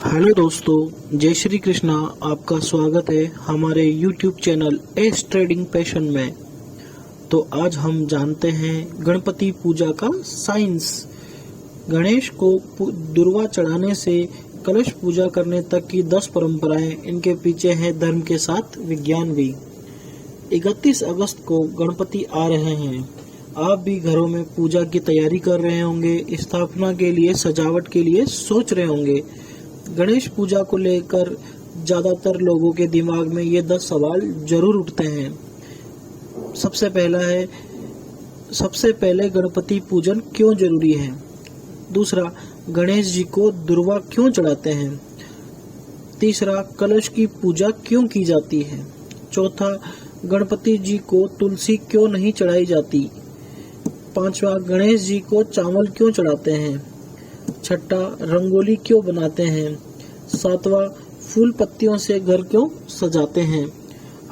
Hello दोस्तों, जय श्री कृष्णा। आपका स्वागत है हमारे YouTube channel S trading passion में। तो आज हम जानते हैं गणपति पूजा का साइंस। गणेश को दुर्वा चढ़ाने से कलश पूजा करने तक की 10 परंपराएं, इनके पीछे है धर्म के साथ विज्ञान भी। 31 अगस्त को गणपति आ रहे हैं। आप भी घरों में पूजा की तैयारी कर रहे होंगे, स्थापना के लिए, सजावट के लिए सोच रहे होंगे। गणेश पूजा को लेकर ज्यादातर लोगों के दिमाग में ये 10 सवाल जरूर उठते हैं। सबसे पहले गणपति पूजन क्यों जरूरी है। दूसरा, गणेश जी को दुर्वा क्यों चढ़ाते हैं। तीसरा, कलश की पूजा क्यों की जाती है। चौथा, गणपति जी को तुलसी क्यों नहीं चढ़ाई जाती। पांचवा, गणेश जी को चावल क्यों चढ़ाते हैं। छठा, रंगोली क्यों बनाते हैं। सातवां, फूल पत्तियों से घर क्यों सजाते हैं।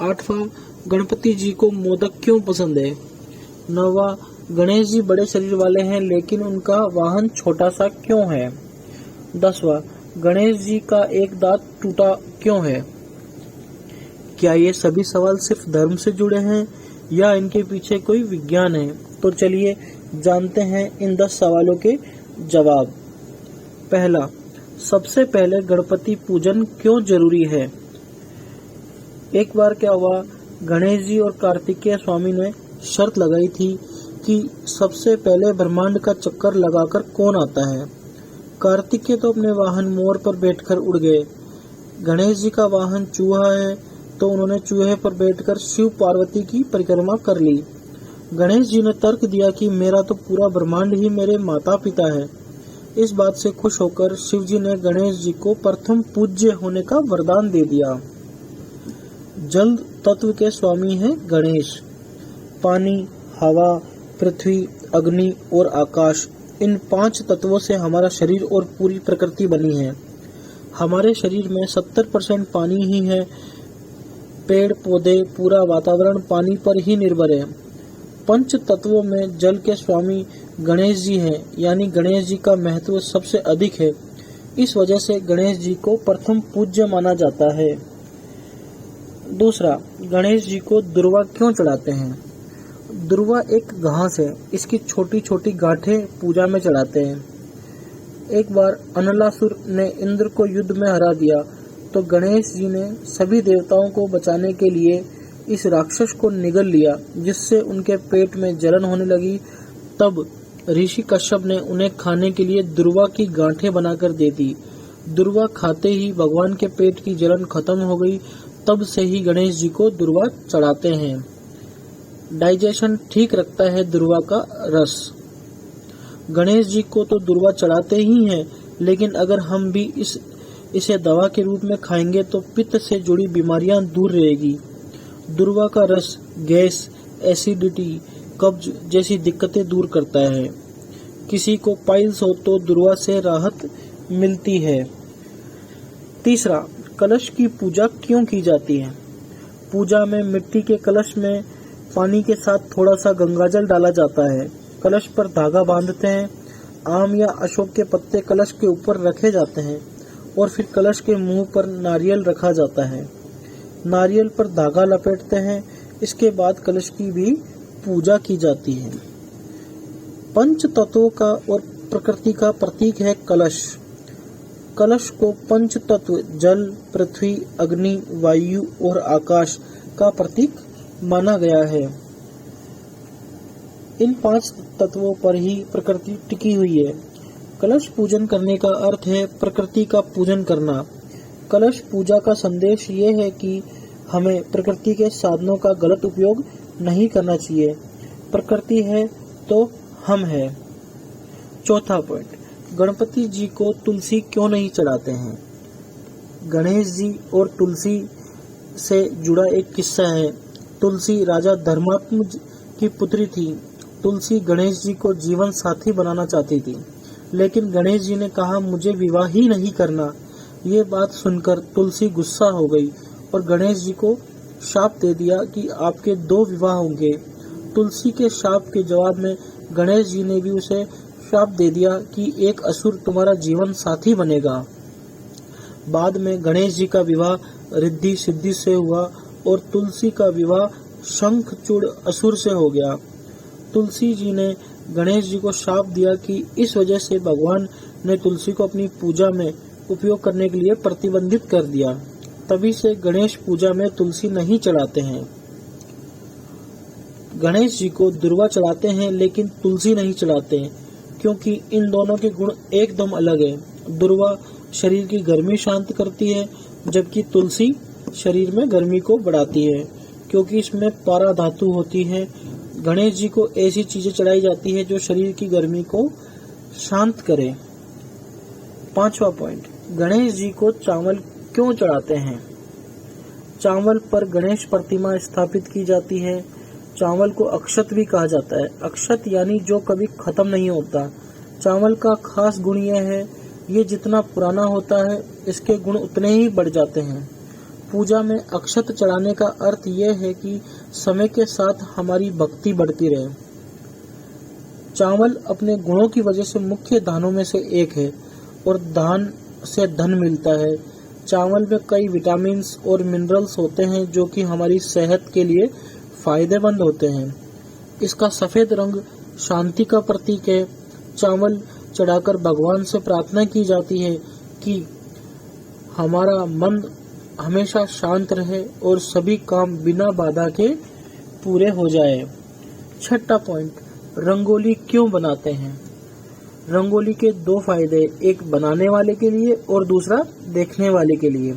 आठवां, गणपति जी को मोदक क्यों पसंद है। नौवां, गणेश जी बड़े शरीर वाले हैं लेकिन उनका वाहन छोटा सा क्यों है। 10वां, गणेश जी का एक दांत टूटा क्यों है। क्या ये सभी सवाल सिर्फ धर्म से जुड़े हैं या इनके पीछे कोई विज्ञान है। तो चलिए जानते हैं इन 10 सवालों के जवाब। पहला, सबसे पहले गणपति पूजन क्यों जरूरी है। एक बार क्या हुआ, गणेश जी और कार्तिकेय स्वामी ने शर्त लगाई थी कि सबसे पहले ब्रह्मांड का चक्कर लगाकर कौन आता है। कार्तिकेय तो अपने वाहन मोर पर बैठकर उड़ गए। गणेश जी का वाहन चूहा है तो उन्होंने चूहे पर बैठकर शिव पार्वती की परिक्रमा कर ली। गणेश जी ने तर्क दिया कि मेरा तो पूरा ब्रह्मांड ही मेरे माता पिता है। इस बात से खुश होकर शिव जी ने गणेश जी को प्रथम पूज्य होने का वरदान दे दिया। जल तत्व के स्वामी हैं गणेश। पानी, हवा, पृथ्वी, अग्नि और आकाश, इन 5 तत्वों से हमारा शरीर और पूरी प्रकृति बनी है। हमारे शरीर में 70% पानी ही है। पेड़ पौधे, पूरा वातावरण पानी पर ही निर्भर है। पंच तत्वों में जल के स्वामी गणेश जी हैं, यानी गणेश जी का महत्व सबसे अधिक है। इस वजह से गणेश जी को प्रथम पूज्य माना जाता है। दूसरा, गणेश जी को दुर्वा क्यों चढ़ाते हैं। दुर्वा एक घास है, इसकी छोटी छोटी गांठें पूजा में चढ़ाते हैं। एक बार अनलासुर ने इंद्र को युद्ध में हरा दिया तो गणेश जी ने सभी देवताओं को बचाने के लिए इस राक्षस को निगल लिया, जिससे उनके पेट में जलन होने लगी। तब ऋषि कश्यप ने उन्हें खाने के लिए दुर्वा की गांठें बनाकर दे दी। दुर्वा खाते ही भगवान के पेट की जलन खत्म हो गई। तब से ही गणेश जी को दुर्वा चढ़ाते हैं। डाइजेशन ठीक रखता है दुर्वा का रस। गणेश जी को तो दुर्वा चढ़ाते ही हैं, लेकिन अगर हम भी इसे दवा के रूप में खाएंगे तो पित्त से जुड़ी बीमारियां दूर रहेगी। दुर्वा का रस गैस, एसिडिटी, कब्ज जैसी दिक्कतें दूर करता है। किसी को पाइल्स हो तो दुर्वा से राहत मिलती है। तीसरा, कलश की पूजा क्यों की जाती है। पूजा में मिट्टी के कलश में पानी के साथ थोड़ा सा गंगाजल डाला जाता है। कलश पर धागा बांधते हैं। आम या अशोक के पत्ते कलश के ऊपर रखे जाते हैं और फिर कलश के मुंह पर नारियल रखा जाता है। नारियल पर धागा लपेटते हैं। इसके बाद कलश की भी पूजा की जाती है। पंच तत्वों का और प्रकृति का प्रतीक है कलश। कलश को पंच तत्व जल, पृथ्वी, अग्नि, वायु और आकाश का प्रतीक माना गया है। इन 5 तत्वों पर ही प्रकृति टिकी हुई है। कलश पूजन करने का अर्थ है प्रकृति का पूजन करना। कलश पूजा का संदेश ये है कि हमें प्रकृति के साधनों का गलत उपयोग नहीं करना चाहिए। प्रकृति है तो हम है। चौथा पॉइंट, गणपति जी को तुलसी क्यों नहीं चढ़ाते हैं। गणेश जी और तुलसी से जुड़ा एक किस्सा है। तुलसी राजा धर्मात्म की पुत्री थी। तुलसी गणेश जी को जीवन साथी बनाना चाहती थी, लेकिन गणेश जी ने कहा मुझे विवाह ही नहीं करना। ये बात सुनकर तुलसी गुस्सा हो गई और गणेश जी को शाप दे दिया कि आपके 2 विवाह होंगे। तुलसी के शाप के जवाब में गणेश जी ने भी उसे श्राप दे दिया कि एक असुर तुम्हारा जीवन साथी बनेगा। बाद में गणेश जी का विवाह रिद्धि सिद्धि से हुआ और तुलसी का विवाह शंखचूड़ असुर से हो गया। तुलसी जी ने गणेश जी को शाप दिया कि इस वजह से भगवान ने तुलसी को अपनी पूजा में उपयोग करने के लिए प्रतिबंधित कर दिया। तभी से गणेश पूजा में तुलसी नहीं चढ़ाते हैं। गणेश जी को दुर्वा चढ़ाते हैं लेकिन तुलसी नहीं चढ़ाते हैं, क्योंकि इन दोनों के गुण एकदम अलग है। दुर्वा शरीर की गर्मी शांत करती है, जबकि तुलसी शरीर में गर्मी को बढ़ाती है, क्योंकि इसमें पारा धातु होती है। गणेश जी को ऐसी चीजें चढ़ाई जाती है जो शरीर की गर्मी को शांत करे। 5वां पॉइंट, गणेश जी को चावल क्यों चढ़ाते हैं? चावल पर गणेश प्रतिमा स्थापित की जाती है। चावल को अक्षत भी कहा जाता है। अक्षत यानी जो कभी खत्म नहीं होता। चावल का खास गुण यह है, ये जितना पुराना होता है इसके गुण उतने ही बढ़ जाते हैं। पूजा में अक्षत चढ़ाने का अर्थ यह है कि समय के साथ हमारी भक्ति बढ़ती रहे। चावल अपने गुणों की वजह से मुख्य दानों में से एक है और दान से धन मिलता है। चावल में कई विटामिन और मिनरल्स होते हैं जो कि हमारी सेहत के लिए फायदेमंद होते हैं। इसका सफेद रंग शांति का प्रतीक है। चावल चढ़ाकर भगवान से प्रार्थना की जाती है कि हमारा मन हमेशा शांत रहे और सभी काम बिना बाधा के पूरे हो जाए। 6वां पॉइंट, रंगोली क्यों बनाते हैं? रंगोली के 2 फायदे, एक बनाने वाले के लिए और दूसरा देखने वाले के लिए।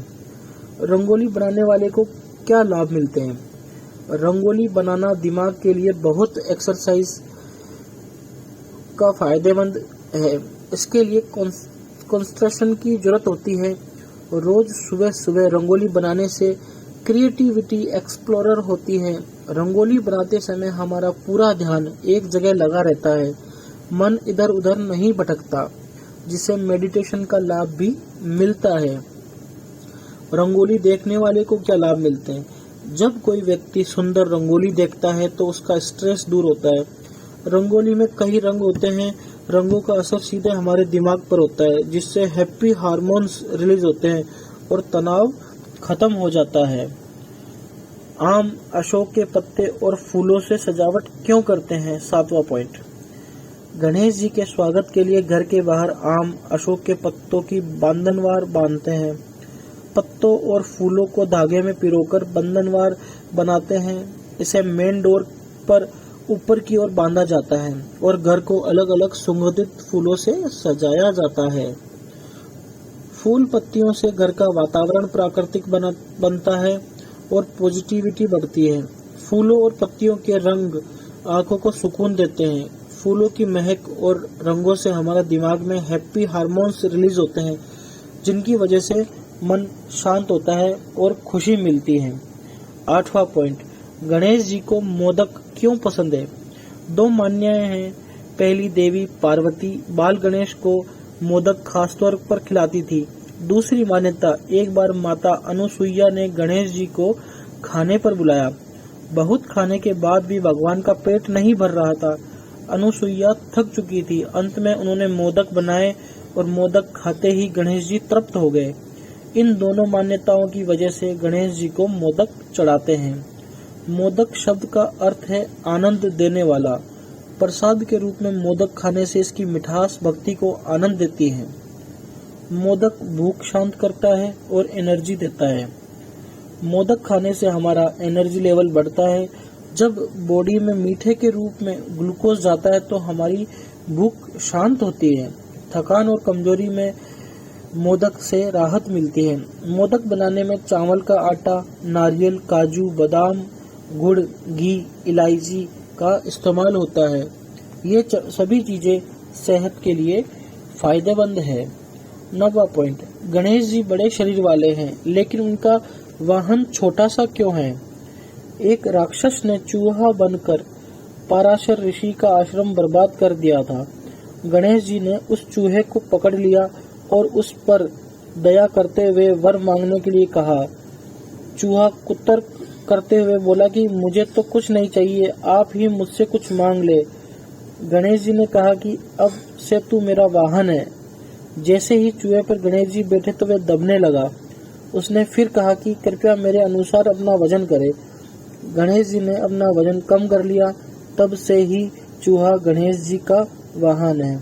रंगोली बनाने वाले को क्या लाभ मिलते हैं? रंगोली बनाना दिमाग के लिए बहुत एक्सरसाइज का फायदेमंद है। इसके लिए कंसंट्रेशन की जरूरत होती है। रोज सुबह सुबह रंगोली बनाने से क्रिएटिविटी एक्सप्लोरर होती है। रंगोली बनाते समय हमारा पूरा ध्यान एक जगह लगा रहता है, मन इधर उधर नहीं भटकता, जिससे मेडिटेशन का लाभ भी मिलता है। रंगोली देखने वाले को क्या लाभ मिलते हैं? जब कोई व्यक्ति सुंदर रंगोली देखता है तो उसका स्ट्रेस दूर होता है। रंगोली में कई रंग होते हैं। रंगों का असर सीधे हमारे दिमाग पर होता है, जिससे हैप्पी हार्मोन्स रिलीज होते हैं और तनाव खत्म हो जाता है। आम, अशोक के पत्ते और फूलों से सजावट क्यों करते हैं? 7वां पॉइंट, गणेश जी के स्वागत के लिए घर के बाहर आम, अशोक के पत्तों की बंधनवार बांधते हैं। पत्तों और फूलों को धागे में पिरोकर बंधनवार बनाते हैं। इसे मेन डोर पर ऊपर की ओर बांधा जाता है और घर को अलग अलग सुगंधित फूलों से सजाया जाता है। फूल पत्तियों से घर का वातावरण प्राकृतिक बनता है और पॉजिटिविटी बढ़ती है। फूलों और पत्तियों के रंग आंखों को सुकून देते हैं। फूलों की महक और रंगों से हमारा दिमाग में हैप्पी हार्मोन्स रिलीज होते हैं, जिनकी वजह से मन शांत होता है और खुशी मिलती है। 8वां पॉइंट, गणेश जी को मोदक क्यों पसंद है? 2 मान्यताएं हैं। पहली, देवी पार्वती बाल गणेश को मोदक खासतौर पर खिलाती थी। दूसरी मान्यता, एक बार माता अनुसुईया ने गणेश जी को खाने पर बुलाया। बहुत खाने के बाद भी भगवान का पेट नहीं भर रहा था। अनुसुईया थक चुकी थी। अंत में उन्होंने मोदक बनाए और मोदक खाते ही गणेश जी तृप्त हो गए। इन दोनों मान्यताओं की वजह से गणेश जी को मोदक चढ़ाते हैं। मोदक शब्द का अर्थ है आनंद देने वाला। प्रसाद के रूप में मोदक खाने से इसकी मिठास भक्ति को आनंद देती है। मोदक भूख शांत करता है और एनर्जी देता है। मोदक खाने से हमारा एनर्जी लेवल बढ़ता है। जब बॉडी में मीठे के रूप में ग्लूकोज जाता है तो हमारी भूख शांत होती है। थकान और कमजोरी में मोदक से राहत मिलती है। मोदक बनाने में चावल का आटा, नारियल, काजू, बादाम, गुड़, घी, इलायची का इस्तेमाल होता है। ये सभी चीजें सेहत के लिए फायदेमंद है। 9वां पॉइंट, गणेश जी बड़े शरीर वाले हैं, लेकिन उनका वाहन छोटा सा क्यों है? एक राक्षस ने चूहा बनकर पराशर ऋषि का आश्रम बर्बाद कर दिया था। गणेश जी ने उस चूहे को पकड़ लिया और उस पर दया करते हुए वर मांगने के लिए कहा। चूहा कुतर करते हुए बोला कि मुझे तो कुछ नहीं चाहिए, आप ही मुझसे कुछ मांग ले। गणेश जी ने कहा कि अब से तू मेरा वाहन है। जैसे ही चूहे पर गणेश जी बैठे तो वह दबने लगा। उसने फिर कहा कि कृपया मेरे अनुसार अपना वजन करे। गणेश जी ने अपना वजन कम कर लिया। तब से ही चूहा गणेश जी का वाहन है।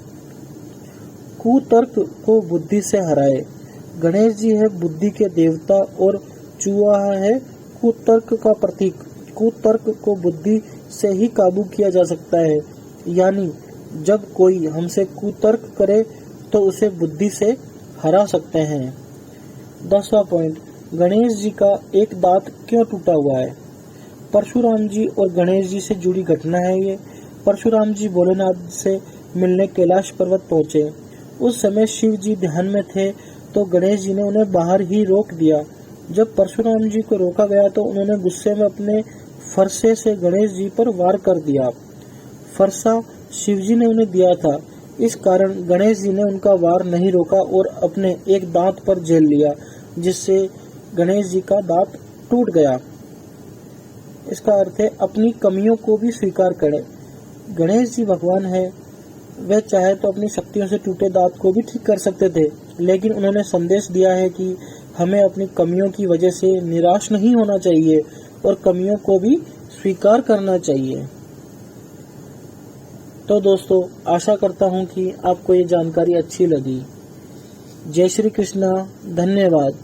कुतर्क को बुद्धि से हराए। गणेश जी है बुद्धि के देवता और चूहा है कुतर्क का प्रतीक। कुतर्क को बुद्धि से ही काबू किया जा सकता है, यानी जब कोई हमसे कुतर्क करे तो उसे बुद्धि से हरा सकते हैं। 10वां पॉइंट, गणेश जी का एक दांत क्यों टूटा हुआ है? परशुराम जी और गणेश जी से जुड़ी घटना है ये। परशुराम जी भोलेनाथ से मिलने कैलाश पर्वत पहुंचे। उस समय शिव जी ध्यान में थे तो गणेश जी ने उन्हें बाहर ही रोक दिया। जब परशुराम जी को रोका गया तो उन्होंने गुस्से में अपने फरसे से गणेश जी पर वार कर दिया। फरसा शिव जी ने उन्हें दिया था, इस कारण गणेश जी ने उनका वार नहीं रोका और अपने एक दांत पर झेल लिया, जिससे गणेश जी का दांत टूट गया। इसका अर्थ है अपनी कमियों को भी स्वीकार करें। गणेश जी भगवान है, वह चाहे तो अपनी शक्तियों से टूटे दांत को भी ठीक कर सकते थे, लेकिन उन्होंने संदेश दिया है कि हमें अपनी कमियों की वजह से निराश नहीं होना चाहिए और कमियों को भी स्वीकार करना चाहिए। तो दोस्तों, आशा करता हूँ कि आपको ये जानकारी अच्छी लगी। जय श्री कृष्णा, धन्यवाद।